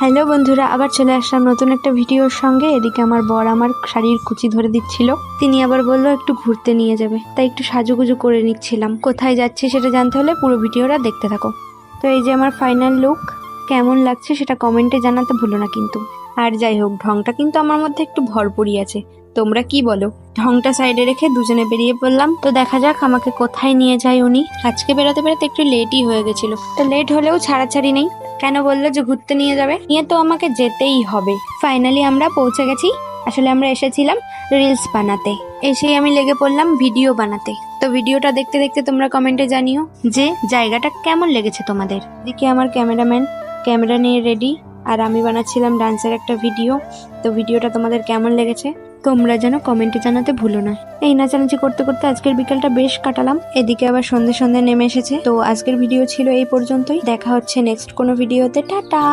Hello বন্ধুরা, আবার চলে আসলাম নতুন একটা ভিডিওর সঙ্গে। এদিকে আমার বর আমার শাড়ির কুচি ধরে দিচ্ছিল। তিনি আবার বললো একটু ঘুরতে নিয়ে যাবে, তাই একটু সাজুগুজু করে নিচ্ছিলাম। কোথায় যাচ্ছি সেটা জানতে হলে পুরো ভিডিওটা দেখতে থাকো। তো এই যে আমার ফাইনাল লুক, কেমন লাগছে সেটা কমেন্টে জানাতে ভুলো না কিন্তু। আর যাই হোক, ঢংটা কিন্তু আমার মধ্যে একটু ভরপুরই আছে। তোমরা কি বলো? ঢংটা সাইডে রেখে দুজনে বেরিয়ে পড়লাম। তো দেখা যাক আমাকে কোথায় নিয়ে যায় উনি। আজকে বেরোতে বেরোতে একটু লেটই হয়ে গেছিল, তো লেট হলেও ছাড়াছাড়ি নেই। কেন বললো যে ঘুরতে নিয়ে যাবে, নিয়ে তো আমাকে যেতেই হবে। ফাইনালি আমরা পৌঁছে গেছি। আসলে আমরা এসেছিলাম রিলস বানাতে, এসেই আমি লেগে পড়লাম ভিডিও বানাতে। তো ভিডিওটা দেখতে দেখতে তোমরা কমেন্টে জানিও যে জায়গাটা কেমন লেগেছে তোমাদের। এদিকে আমার ক্যামেরাম্যান ক্যামেরা নিয়ে রেডি, আর আমি বানাচ্ছিলাম ডান্সের একটা ভিডিও। তো ভিডিওটা তোমাদের কেমন লেগেছে তোমরা যেন কমেন্টে জানাতে ভুলো না। এই নাচানাচি করতে করতে আজকের বিকালটা বেশ কাটালাম। এদিকে আবার সন্ধে সন্ধে নেমে এসেছে। তো আজকের ভিডিও ছিল এই পর্যন্তই। দেখা হচ্ছে নেক্সট কোনো ভিডিওতে। টাটা।